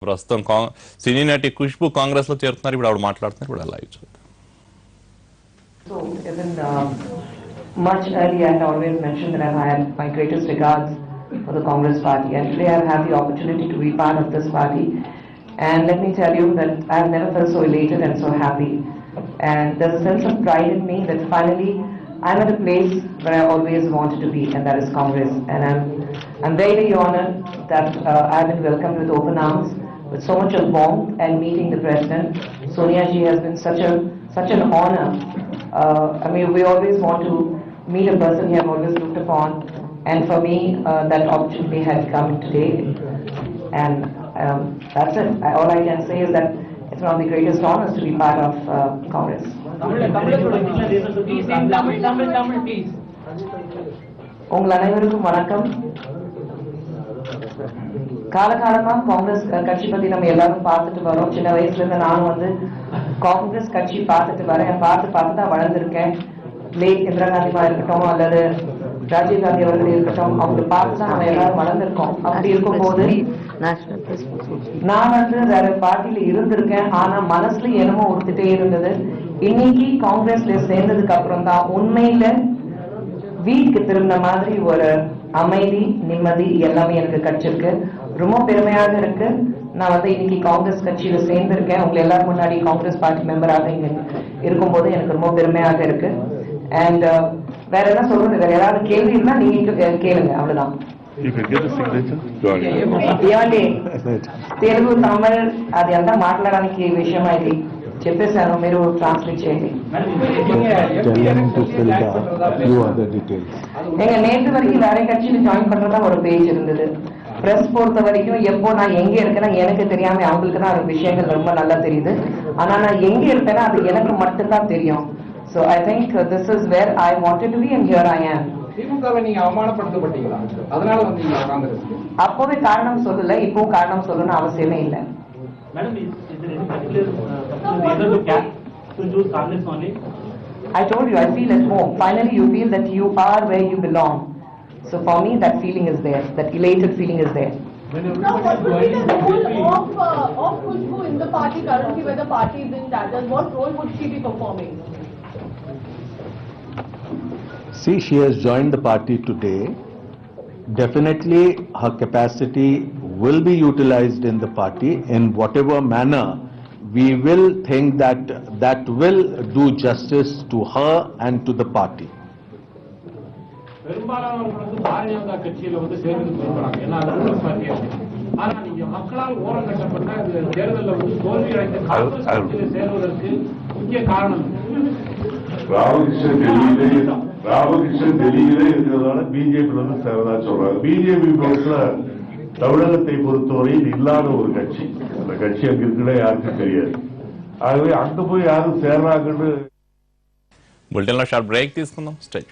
ప్రస్తుతం సినీ నటి ఖుష్బు కాంగ్రెస్ లో చేరుతున్నారు. ఇప్పుడు ఆవిడ మాట్లాడుతున్నారు. ఇప్పుడు లైవ్ చూద్దాం. So even much earlier I had always mentioned that I had my greatest regards for the Congress party, and today I have the opportunity to be part of this party, and let me tell you that I have never felt so elated and so happy, and there's a sense of pride in me that finally I'm at a place where I always wanted to be, and that is Congress. And I'm very, very honored that I've been welcomed with open arms, with so much of warmth, and meeting the President. Sonia ji has been such an honor. I mean, we always want to meet a person we have always looked upon, and for me, that opportunity has come today, and that's it. All I can say is that it's one of the greatest honors to be part of Congress. உங்கள் அனைவருக்கும் வணக்கம். காலகாலமா காங்கிரஸ் கட்சி பத்தி நம்ம எல்லாரும் பார்த்துட்டு வரோம். சின்ன வயசுல இருந்து நானும் காங்கிரஸ் கட்சி பார்த்துட்டு வரேன், பார்த்து தான் வளர்ந்துருக்கேன். லேட் இந்திரா காந்திமா இருக்கட்டும் அல்லது ராஜீவ் காந்தி அவர்கள் இருக்கட்டும், அவங்க பார்த்து தான் நம்ம எல்லாரும் வளர்ந்துருக்கோம். அப்படி இருக்கும்போது நான் வேற பார்ட்டியில இருந்திருக்கேன். ஆனா மனசுல என்னமோ ஒருத்திட்டே இருந்தது. இன்னைக்கு காங்கிரஸ்ல சேர்ந்ததுக்கு அப்புறம் தான் உண்மையில வீட்டுக்கு திரும்பின மாதிரி ஒரு அமைதி, நிம்மதி எல்லாமே எனக்கு கிடைச்சிருக்கு. ரொம்ப பெருமையாக இருக்கு. நான் இன்னைக்கு காங்கிரஸ் கட்சியில சேர்ந்திருக்கேன். உங்களை எல்லாரும் முன்னாடி காங்கிரஸ் பார்ட்டி மெம்பராக இங்க இருக்கும்போது எனக்கு ரொம்ப பெருமையாக இருக்கு. அண்ட் வேற என்ன சொல்றது, வேற ஏதாவது கேள்வி இருந்தா நீங்க கேளுங்க, அவ்வளவுதான். ఏమండి తెలుగు తమిళ్ అది అంతా మాట్లాడడానికి విషయం అది చెప్పేశాను, మీరు ట్రాన్స్లేట్ చేయండి. எங்க நேற்று வரைக்கும் வேற கட்சியில ஜாயின் பண்றதா ஒரு பேஜ் இருந்தது. பிரஸ் பொறுத்த வரைக்கும் எப்போ நான் எங்க இருக்கேன்னா எனக்கு தெரியாம அவங்களுக்கு தான் விஷயங்கள் ரொம்ப நல்லா தெரியுது. ஆனா நான் எங்க இருப்பேன்னா அது எனக்கு மட்டும்தான் தெரியும். So I think this is where I wanted to be, and here I am. திமுகவை நீங்க அவமானப்படுத்தப்பட்டீங்களா? அதனால வந்தீங்க காங்கிரஸ்க்கு? அப்போவே காரணம் சொல்லல, இப்போ காரணம் சொல்லணும்னு அவசியமே இல்ல. Madam, is there any particular reason to choose Congress only? I told you, I feel at home. Finally, you feel that you are where you belong. So for me, that feeling is there. That elated feeling is there. Now, what would be the role of Khushbu in the party currently, where the party is in tatters? What role would she be performing? See, she has joined the party today. Definitely her capacity will be utilized in the party in whatever manner we will think that will do justice to her and to the party. பெரும்பாலானவர்களுக்கு Bharatiya Janata கட்சியில சேர்ந்து சொல்றாங்க. ஏன்னா Congress party. ஆனா நீங்க மக்களால் ஓரம் கட்டப்பட்ட இந்த தேர்தலில் தோல்வி அடைந்த காங்கிரஸ் கட்சியில சேர்வதற்கு முக்கிய காரணம் ராமகிருஷ்ணன் டெல்லியிலே இருக்கிறதால பிஜேபி சேரதா சொல்றாங்க. பிஜேபி பொறுத்த தமிழகத்தை பொறுத்தவரையில் இல்லாத ஒரு கட்சி. அந்த கட்சி அங்க இருக்கிற யாருக்கும் தெரியாது. ஆகவே அங்க போய் யாரும் சேர்றாங்கன்னு. బులెటిన్ లో షార్ట్ బ్రేక్ తీసుకుందాం. స్టేట్